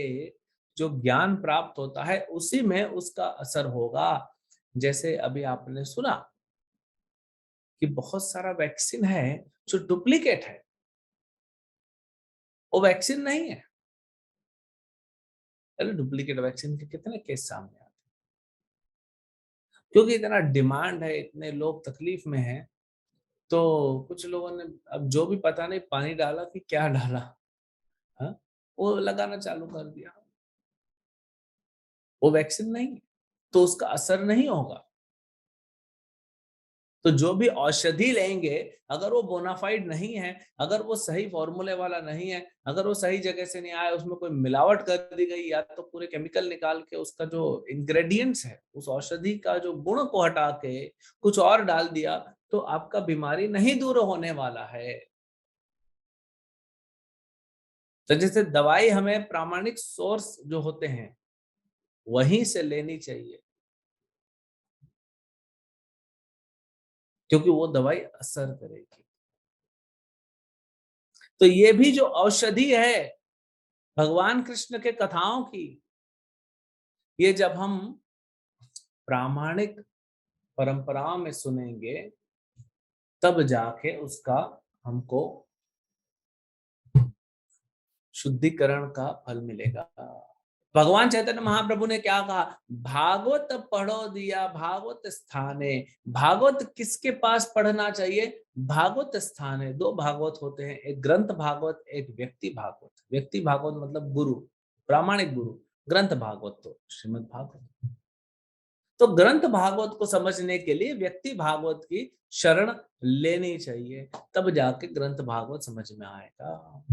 जो ज्ञान प्राप्त होता है, उसी में उसका असर होगा। जैसे अभी आपने सुना कि बहुत सारा वैक्सीन है जो डुप्लीकेट है, वो वैक्सीन नहीं है। अरे डुप्लीकेट वैक्सीन के कितने केस सामने आते हैं, क्योंकि इतना डिमांड है, इतने लोग तकलीफ में हैं। तो कुछ लोगों ने अब जो भी पता नहीं पानी डाला कि क्या डाला, हाँ, वो लगाना चालू कर दिया। वो वैक्सीन नहीं है, तो उसका असर नहीं होगा। तो जो भी औषधि लेंगे, अगर वो बोनाफाइड नहीं है, अगर वो सही फॉर्मूले वाला नहीं है, अगर वो सही जगह से नहीं आया, उसमें कोई मिलावट कर दी गई, या तो पूरे केमिकल निकाल के उसका जो इंग्रेडिएंट्स है, उस औषधि का जो गुण को हटा के कुछ और डाल दिया, तो आपका बीमारी नहीं दूर होने वाला है। तो जैसे दवाई हमें प्रामाणिक सोर्स जो होते हैं, वहीं से लेनी चाहिए। क्योंकि वो दवाई असर करेगी। तो ये भी जो औषधि है भगवान कृष्ण के कथाओं की, ये जब हम प्रामाणिक परंपराओं में सुनेंगे तब जाके उसका हमको शुद्धिकरण का फल मिलेगा। भगवान चैतन्य महाप्रभु ने क्या कहा? भागवत पढ़ो दिया भागवत स्थाने। भागवत किसके पास पढ़ना चाहिए? भागवत स्थाने। दो भागवत होते हैं, एक ग्रंथ भागवत, एक व्यक्ति भागवत। व्यक्ति भागवत मतलब गुरु, प्रामाणिक गुरु। ग्रंथ भागवत तो श्रीमद् भागवत। तो ग्रंथ भागवत को समझने के लिए व्यक्ति भागवत की शरण लेनी चाहिए, तब जाके ग्रंथ भागवत समझ में आएगा।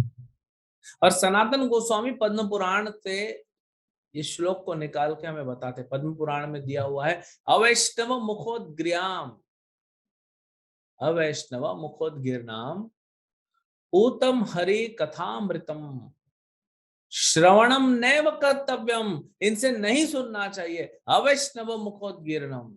और सनातन गोस्वामी पद्म पुराण से इस श्लोक को निकाल के हमें बताते। पद्म पुराण में दिया हुआ है, अवैष्णव मुखोद्ग्रियाम, अवैष्णव मुखोद्गिरनाम ऊतम हरि कथामृतम श्रवणम नैव कर्तव्यम। इनसे नहीं सुनना चाहिए। अवैष्णव मुखोद्गिरनम,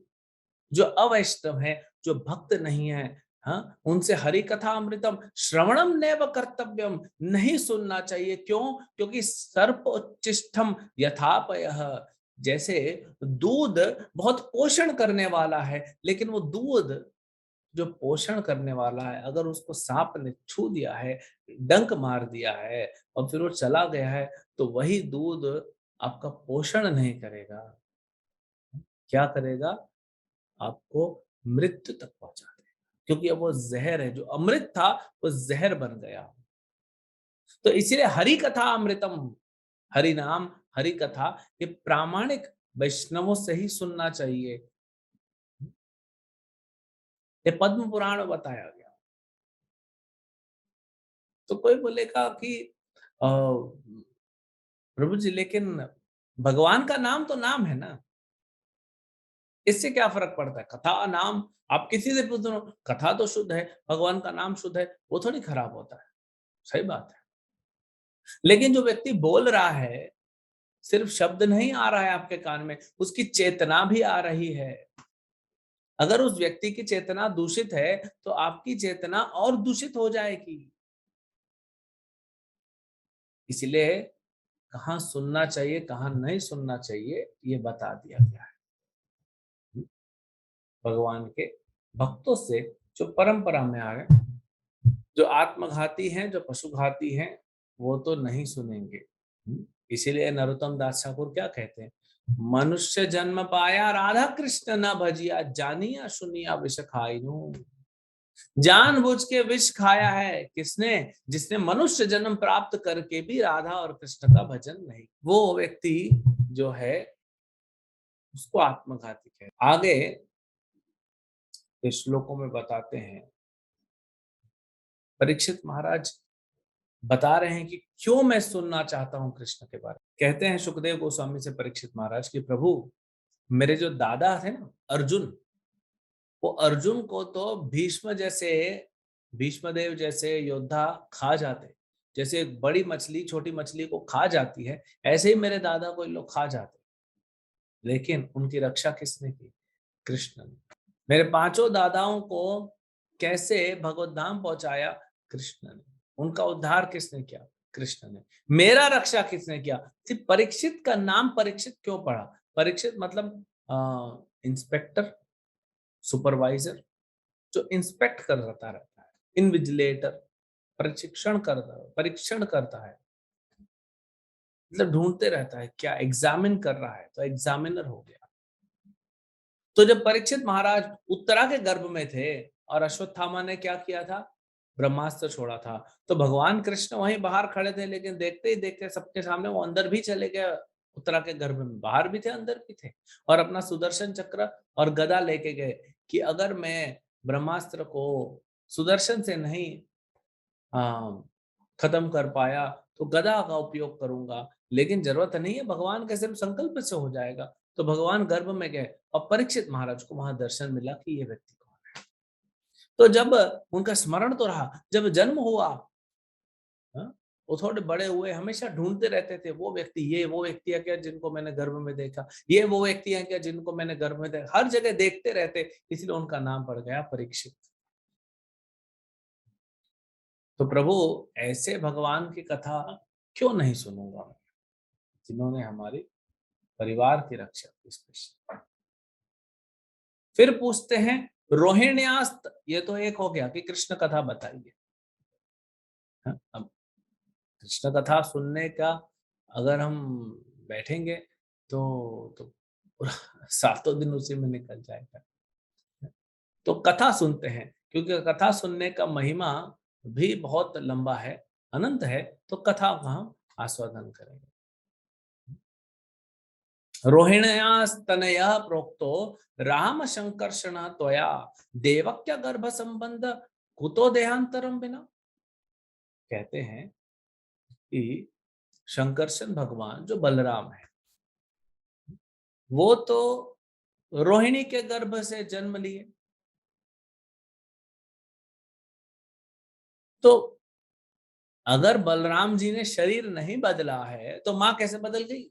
जो अवैष्णव है, जो भक्त नहीं है, हाँ, उनसे हरि कथा अमृतम श्रवणम नैव कर्तव्यम, नहीं सुनना चाहिए। क्यों? क्योंकि सर्पोच्चिष्टम यथापयः, जैसे दूध बहुत पोषण करने वाला है, लेकिन वो दूध जो पोषण करने वाला है, अगर उसको सांप ने छू दिया है, डंक मार दिया है और फिर वो चला गया है, तो वही दूध आपका पोषण नहीं करेगा। क्या करेगा? आपको मृत्यु तक पहुंचा देगा, क्योंकि अब वो जहर है। जो अमृत था वो जहर बन गया। तो इसीलिए हरि कथा अमृतम, हरि नाम, हरि कथा, ये प्रामाणिक वैष्णवों से ही सुनना चाहिए। ये पद्म पुराण में बताया गया। तो कोई बोलेगा कि प्रभु जी, लेकिन भगवान का नाम तो नाम है ना, इससे क्या फर्क पड़ता है? कथा नाम आप किसी से पूछ लो, कथा तो शुद्ध है, भगवान का नाम शुद्ध है, वो थोड़ी खराब होता है। सही बात है। लेकिन जो व्यक्ति बोल रहा है, सिर्फ शब्द नहीं आ रहा है आपके कान में, उसकी चेतना भी आ रही है। अगर उस व्यक्ति की चेतना दूषित है, तो आपकी चेतना और दूषित हो जाएगी। इसलिए कहाँ सुनना चाहिए, कहाँ नहीं सुनना चाहिए, ये बता दिया गया है। भगवान के भक्तों से जो परंपरा में आ गए, जो आत्मघाती हैं, जो पशुघाती हैं, वो तो नहीं सुनेंगे। इसीलिए नरोत्तम दास ठाकुर क्या कहते हैं? मनुष्य जन्म पाया राधा कृष्ण न भजिया, जानिया सुनिया विष खाइनु। जानबूझ के विष खाया है किसने? जिसने मनुष्य जन्म प्राप्त करके भी राधा और कृष्ण का भजन नहीं। वो व्यक्ति जो है उसको आत्मघाती है। आगे इस श्लोकों में बताते हैं, परीक्षित महाराज बता रहे हैं कि क्यों मैं सुनना चाहता हूं कृष्ण के बारे में। कहते हैं सुखदेव गोस्वामी से परीक्षित महाराज कि प्रभु, मेरे जो दादा थे ना अर्जुन, वो अर्जुन को तो भीष्म देव जैसे योद्धा खा जाते। जैसे एक बड़ी मछली छोटी मछली को खा जाती है, ऐसे ही मेरे दादा को इन लोग खा जाते। लेकिन उनकी रक्षा किसने की? कृष्ण ने। मेरे पांचों दादाओं को कैसे भगवत धाम पहुंचाया? कृष्ण ने। उनका उद्धार किसने किया? कृष्ण ने। मेरा रक्षा किसने किया? सिर्फ परीक्षित का नाम परीक्षित क्यों पड़ा? परीक्षित मतलब इंस्पेक्टर, सुपरवाइजर, जो इंस्पेक्ट कर रहता रहता है, इनविजिलेटर, परीक्षण करता है, मतलब ढूंढते रहता है, क्या एग्जामिन कर रहा है, तो एग्जामिनर हो गया। तो जब परीक्षित महाराज उत्तरा के गर्भ में थे और अश्वत्थामा ने क्या किया था? ब्रह्मास्त्र छोड़ा था, तो भगवान कृष्ण वहीं बाहर खड़े थे, लेकिन देखते ही देखते सबके सामने वो अंदर भी चले गए। उत्तरा के गर्भ में बाहर भी थे, अंदर भी थे, और अपना सुदर्शन चक्र और गदा लेके गए कि अगर मैं ब्रह्मास्त्र को सुदर्शन से नहीं खत्म कर पाया तो गदा का उपयोग करूंगा, लेकिन जरूरत नहीं है, भगवान के सिर्फ संकल्प से हो जाएगा। तो भगवान गर्भ में गए और परीक्षित महाराज को वहां दर्शन मिला कि ये व्यक्ति कौन है। तो जब उनका स्मरण तो रहा, जब जन्म हुआ, हाँ, वो थोड़े बड़े हुए, हमेशा ढूंढते रहते थे वो व्यक्ति, ये वो व्यक्ति है क्या जिनको मैंने गर्भ में देखा, ये वो व्यक्ति है क्या जिनको मैंने गर्भ में देखा, हर जगह देखते रहते, इसलिए उनका नाम पड़ गया परीक्षित। तो प्रभु, ऐसे भगवान की कथा क्यों नहीं सुनूंगा मैं, जिन्होंने हमारे परिवार की रक्षा की स्पेशल। फिर पूछते हैं रोहिण्यास्त, ये तो एक हो गया कि कृष्ण कथा बताइए। हाँ, अब कृष्ण कथा सुनने का अगर हम बैठेंगे तो पूरा सातों दिन उसी में निकल जाएगा। तो कथा सुनते हैं, क्योंकि कथा सुनने का महिमा भी बहुत लंबा है, अनंत है, तो कथा का हम आस्वादन करेंगे। रोहिण्यास्तनयः प्रोक्तो राम संकर्षण त्वया देवक्य गर्भ संबंध कुतो देहांतरम बिना। कहते हैं कि शंकरशन भगवान जो बलराम है, वो तो रोहिणी के गर्भ से जन्म लिए, तो अगर बलराम जी ने शरीर नहीं बदला है तो मां कैसे बदल गई?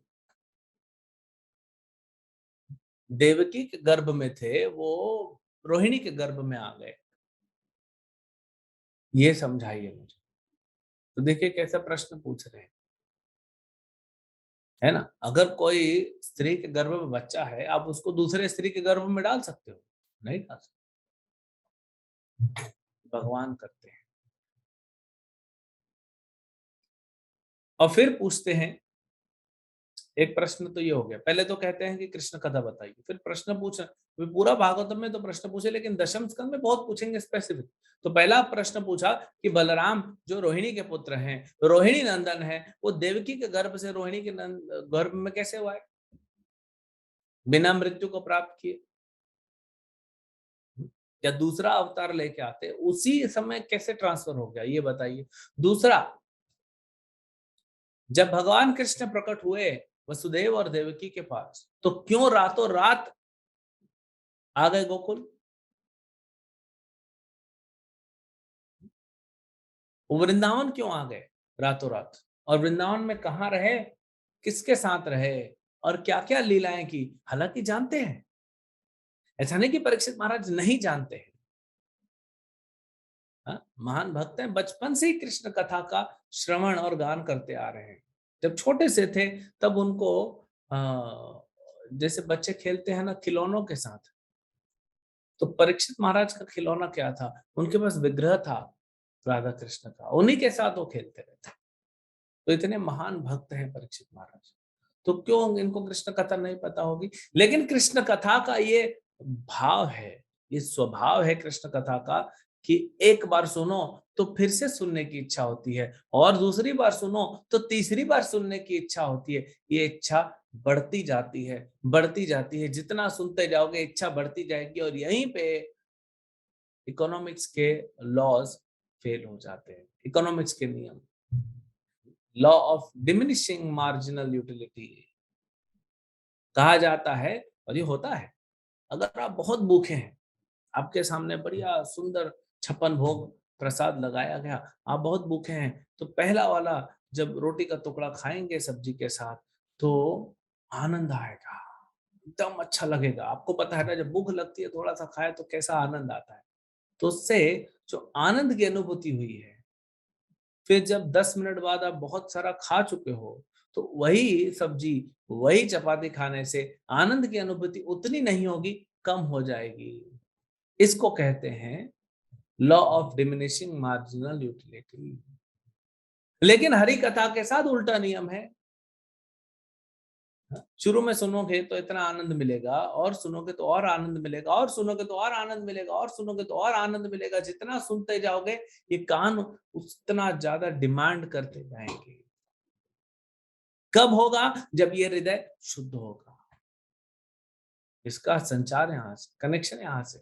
देवकी के गर्भ में थे वो, रोहिणी के गर्भ में आ गए, ये समझाइए मुझे। तो देखिए कैसा प्रश्न पूछ रहे हैं, है ना? अगर कोई स्त्री के गर्भ में बच्चा है, आप उसको दूसरे स्त्री के गर्भ में डाल सकते हो? नहीं डाल सकते, भगवान करते हैं। और फिर पूछते हैं, एक प्रश्न तो ये हो गया, पहले तो कहते हैं कि कृष्ण कथा बताइए, फिर प्रश्न पूछे, पूरा भागवतम में तो प्रश्न पूछे, लेकिन दशम स्कंद में बहुत पूछेंगे स्पेसिफिक। तो पहला प्रश्न पूछा कि बलराम जो रोहिणी के पुत्र हैं, रोहिणी नंदन है, वो देवकी के गर्भ से रोहिणी के गर्भ में कैसे हुआ है, बिना मृत्यु को प्राप्त किए? या दूसरा अवतार लेके आते उसी समय कैसे ट्रांसफर हो गया, ये बताइए। दूसरा, जब भगवान कृष्ण प्रकट हुए वसुदेव और देवकी के पास, तो क्यों रातों रात आ गए गोकुल? वो वृंदावन क्यों आ गए रातों रात? और वृंदावन में कहाँ रहे, किसके साथ रहे, और क्या क्या लीलाएं की? हालांकि जानते हैं, ऐसा नहीं कि परीक्षित महाराज नहीं जानते हैं। हाँ, महान भक्त हैं, बचपन से ही कृष्ण कथा का श्रवण और गान करते आ रहे हैं। जब छोटे से थे तब उनको जैसे बच्चे खेलते हैं ना खिलौनों के साथ, तो परीक्षित महाराज का खिलौना क्या था, उनके पास विग्रह था राधा कृष्ण का, उन्हीं के साथ वो खेलते रहते। तो इतने महान भक्त हैं परीक्षित महाराज, तो क्यों इनको कृष्ण कथा नहीं पता होगी? लेकिन कृष्ण कथा का ये भाव है, ये स्वभाव है कृष्ण कथा का, कि एक बार सुनो तो फिर से सुनने की इच्छा होती है, और दूसरी बार सुनो तो तीसरी बार सुनने की इच्छा होती है। ये इच्छा बढ़ती जाती है, बढ़ती जाती है, जितना सुनते जाओगे इच्छा बढ़ती जाएगी, और यहीं पे इकोनॉमिक्स के लॉज फेल हो जाते हैं, इकोनॉमिक्स के नियम, law of diminishing marginal utility कहा जाता है। और ये होता है, अगर आप बहुत भूखे हैं, आपके सामने बढ़िया सुंदर छप्पन भोग प्रसाद लगाया गया, आप बहुत भूखे हैं, तो पहला वाला जब रोटी का टुकड़ा खाएंगे सब्जी के साथ, तो आनंद आएगा, एकदम अच्छा लगेगा। आपको पता है ना, जब भूख लगती है थोड़ा सा खाए तो कैसा आनंद आता है। तो उससे जो आनंद की अनुभूति हुई है, फिर जब 10 मिनट बाद आप बहुत सारा खा चुके हो, तो वही सब्जी, वही चपाती खाने से आनंद की अनुभूति उतनी नहीं होगी, कम हो जाएगी। इसको कहते हैं law of diminishing marginal utility. लेकिन हरि कथा के साथ उल्टा नियम है। शुरू में सुनोगे तो इतना आनंद मिलेगा, और सुनोगे तो और आनंद मिलेगा, और सुनोगे तो और आनंद मिलेगा, और सुनोगे तो और आनंद मिलेगा। जितना सुनते जाओगे ये कान उतना ज्यादा डिमांड करते जाएंगे। कब होगा? जब ये हृदय शुद्ध होगा। इसका संचार यहाँ से, कनेक्शन यहाँ से,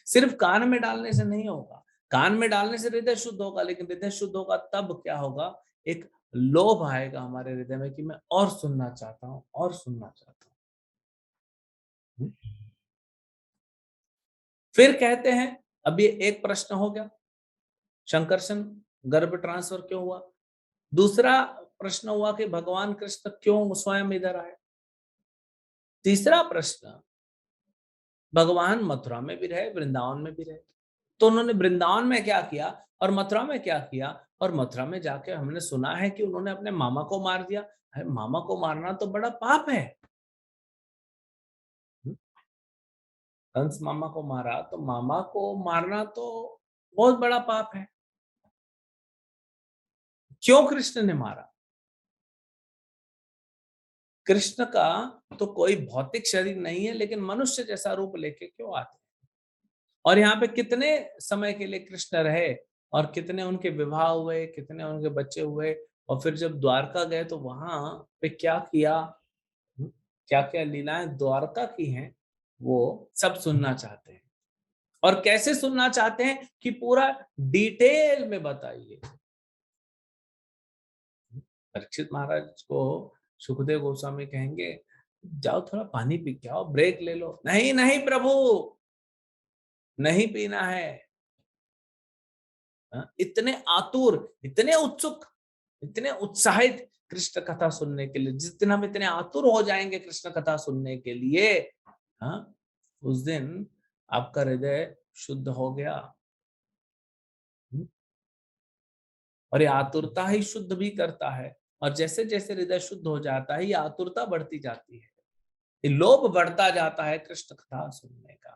सिर्फ कान में डालने से नहीं होगा। कान में डालने से हृदय शुद्ध होगा, लेकिन हृदय शुद्ध होगा तब क्या होगा, एक लोभ आएगा हमारे हृदय में कि मैं और सुनना चाहता हूँ, और सुनना चाहता हूँ। फिर कहते हैं, अब ये एक प्रश्न हो गया, शंकरशन गर्भ ट्रांसफर क्यों हुआ? दूसरा प्रश्न हुआ कि भगवान कृष्ण क्यों स्वयं इधर आए। तीसरा प्रश्न, भगवान मथुरा में भी रहे, वृंदावन में भी रहे, तो उन्होंने वृंदावन में क्या किया और मथुरा में क्या किया। और मथुरा में जाके हमने सुना है कि उन्होंने अपने मामा को मार दिया। अरे मामा को मारना तो बड़ा पाप है। कंस मामा को मारा तो मामा को मारना तो बहुत बड़ा पाप है। क्यों कृष्ण ने मारा? कृष्ण का तो कोई भौतिक शरीर नहीं है, लेकिन मनुष्य जैसा रूप लेके क्यों आते हैं? और यहाँ पे कितने समय के लिए कृष्ण रहे और कितने उनके विवाह हुए, कितने उनके बच्चे हुए, और फिर जब द्वारका गए तो वहां पे क्या किया, क्या क्या लीलाएं द्वारका की हैं, वो सब सुनना चाहते हैं। और कैसे सुनना चाहते हैं कि पूरा डिटेल में बताइए। परीक्षित महाराज को सुखदेव गोस्वामी कहेंगे, जाओ थोड़ा पानी पी के आओ, ब्रेक ले लो। नहीं नहीं प्रभु, नहीं पीना है। इतने आतुर, इतने उत्सुक, इतने उत्साहित कृष्ण कथा सुनने के लिए। जिस दिन हम इतने आतुर हो जाएंगे कृष्ण कथा सुनने के लिए, हाँ, उस दिन आपका हृदय शुद्ध हो गया। और ये आतुरता ही शुद्ध भी करता है। और जैसे जैसे हृदय शुद्ध हो जाता है, ये आतुरता बढ़ती जाती है, ये लोभ बढ़ता जाता है कृष्ण कथा सुनने का।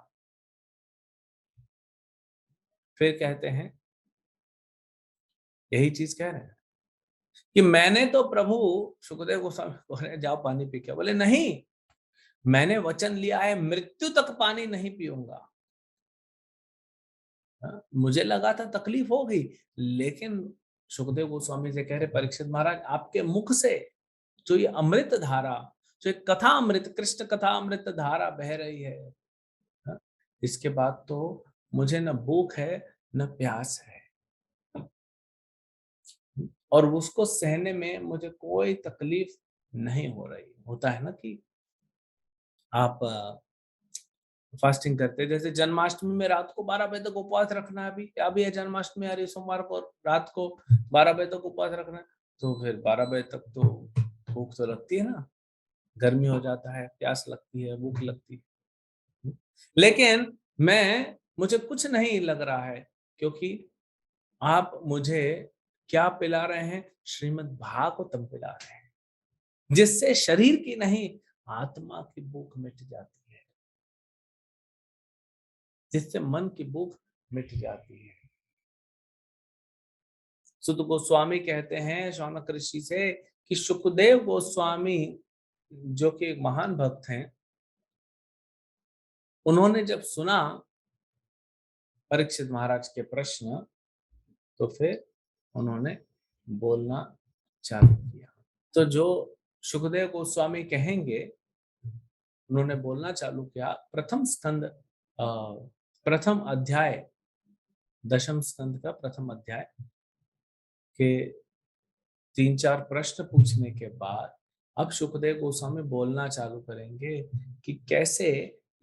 फिर कहते हैं, यही चीज कह रहे हैं कि मैंने तो प्रभु, सुखदेव गोस्वामी बोल रहे जाओ पानी पी के। बोले नहीं, मैंने वचन लिया है मृत्यु तक पानी नहीं पीऊंगा। मुझे लगा था तकलीफ होगी, लेकिन सुखदेव गोस्वामी से कह रहे, परीक्षित महाराज आपके मुख से जो ये अमृत धारा, जो एक कथा अमृत, कृष्ण कथा अमृत धारा बह रही है, हाँ, इसके बाद तो मुझे न भूख है न प्यास है। और उसको सहने में मुझे कोई तकलीफ नहीं हो रही। होता है ना कि आप फास्टिंग करते हैं, जैसे जन्माष्टमी में रात को 12 बजे तक उपवास रखना है। अभी है जन्माष्टमी आ रही, सोमवार को रात को 12 बजे तक उपवास रखना है, तो फिर 12 बजे तक तो भूख तो लगती है ना, गर्मी हो जाता है, प्यास लगती है, भूख लगती है। लेकिन मुझे कुछ नहीं लग रहा है, क्योंकि आप मुझे क्या पिला रहे हैं? श्रीमद् भागवतम पिला रहे हैं, जिससे शरीर की नहीं आत्मा की भूख मिट जाती है, जिससे मन की भूख मिट जाती है। सुत गोस्वामी कहते हैं शौनक ऋषि से कि सुखदेव गोस्वामी जो कि एक महान भक्त हैं, उन्होंने जब सुना परीक्षित महाराज के प्रश्न, तो फिर उन्होंने बोलना चालू किया। तो जो सुखदेव गोस्वामी कहेंगे, उन्होंने बोलना चालू किया। प्रथम स्कंद, प्रथम अध्याय, दशम स्कंद का प्रथम अध्याय के 3-4 प्रश्न पूछने के बाद अब सुखदेव गोस्वामी बोलना चालू करेंगे कि कैसे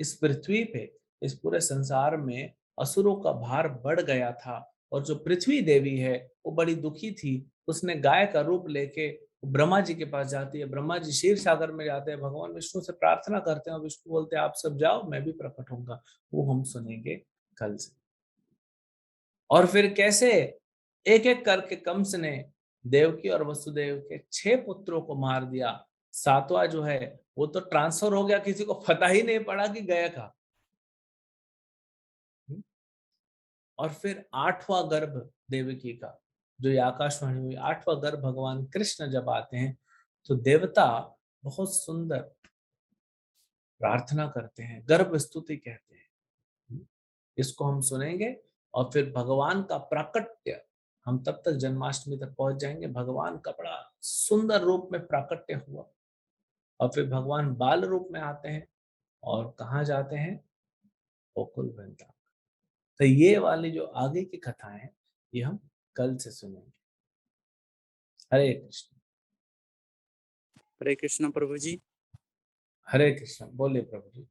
इस पृथ्वी पे, इस पूरे संसार में असुरों का भार बढ़ गया था। और जो पृथ्वी देवी है वो बड़ी दुखी थी, उसने गाय का रूप लेके ब्रह्मा जी के पास जाती है। ब्रह्मा जी क्षीर सागर में जाते हैं, भगवान विष्णु से प्रार्थना करते हैं, और विष्णु बोलते हैं आप सब जाओ, मैं भी प्रकट होऊंगा। वो हम सुनेंगे कल से। और फिर कैसे एक एक करके कंस ने देवकी और वसुदेव के 6 पुत्रों को मार दिया। 7वां जो है वो तो ट्रांसफर हो गया, किसी को पता ही नहीं पड़ा कि गया था। और फिर 8वां गर्भ देवकी का, जो ये आकाशवाणी हुई, 8वां गर्भ भगवान कृष्ण जब आते हैं, तो देवता बहुत सुंदर प्रार्थना करते हैं, गर्भ स्तुति कहते हैं। इसको हम सुनेंगे। और फिर भगवान का प्राकट्य, हम तब तक जन्माष्टमी तक पहुंच जाएंगे। भगवान का बड़ा सुंदर रूप में प्राकट्य हुआ, और फिर भगवान बाल रूप में आते हैं और कहाँ जाते हैं? गोकुल वृंदावन। तो ये वाली जो आगे की कथाएं हैं, ये हम कल से सुनेंगे। हरे कृष्ण। हरे कृष्ण प्रभु जी। हरे कृष्ण। बोले प्रभु जी।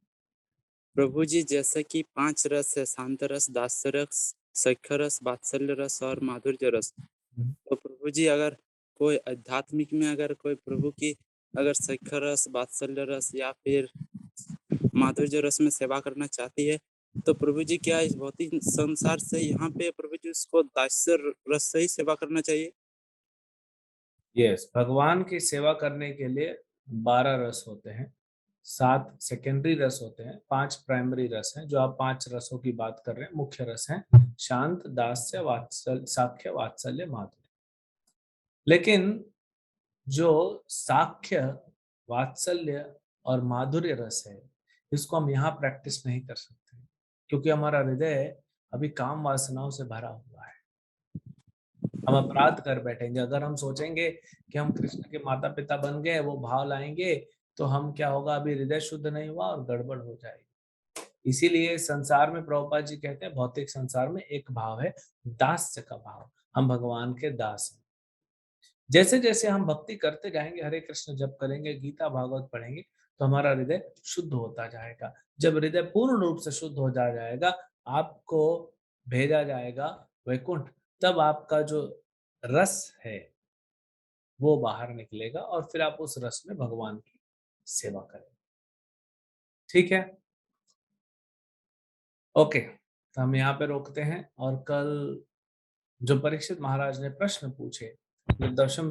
प्रभु जी, जैसा कि 5 रस है, शांत रस, दास्य रस, सख्य रस, वात्सल्य रस और माधुर्य रस, तो प्रभु जी अगर कोई आध्यात्मिक में अगर कोई प्रभु की अगर शिखर रस, वात्सल्य रस या फिर माधुर्य रस में सेवा करना चाहती है, तो प्रभु जी क्या इस भौतिक संसार से यहाँ पे प्रभु जी उसको दास्य रस से ही सेवा करना चाहिए? यस, भगवान की सेवा करने के लिए 12 रस होते हैं, 7 सेकेंडरी रस होते हैं, 5 प्राइमरी रस हैं। जो आप 5 रसों की बात कर रहे हैं, मुख्य रस हैं शांत, दास्य, वात्सल, साख्य, वात्सल्य, माधुर्य। लेकिन जो साख्य, वात्सल्य और माधुर्य रस है, इसको हम यहाँ प्रैक्टिस नहीं कर सकते, क्योंकि हमारा हृदय अभी काम वासनाओं से भरा हुआ है। हम अपराध कर बैठेंगे अगर हम सोचेंगे कि हम कृष्ण के माता पिता बन गए, वो भाव लाएंगे, तो हम क्या होगा, अभी हृदय शुद्ध नहीं हुआ और गड़बड़ हो जाएगी। इसीलिए संसार में प्रभुपाद जी कहते हैं, भौतिक संसार में एक भाव है, दास्य का भाव। हम भगवान के दास हैं। जैसे जैसे हम भक्ति करते जाएंगे, हरे कृष्ण जप करेंगे, गीता भागवत पढ़ेंगे, तो हमारा हृदय शुद्ध होता जाएगा। जब हृदय पूर्ण रूप से शुद्ध हो जाएगा, आपको भेजा जाएगा वैकुंठ। तब आपका जो रस है वो बाहर निकलेगा और फिर आप उस रस में भगवान की सेवा करेंगे। ठीक है, ओके, तो हम यहाँ पे रोकते हैं। और कल जो परीक्षित महाराज ने प्रश्न पूछे, जो दशम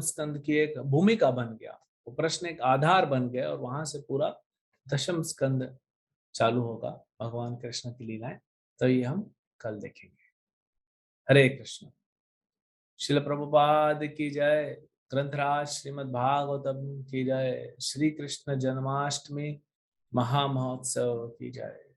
स्कंद की एक भूमिका बन गया, वो प्रश्न एक आधार बन गया, और वहां से पूरा दशम स्कंद चालू होगा, भगवान कृष्ण की लीलाएं। तो ये हम कल देखेंगे। हरे कृष्ण। शिल प्रभुपाद की जय। ग्रंथराज श्रीमद् भागवतम की जय। श्री कृष्ण जन्माष्टमी महामहोत्सव की जय।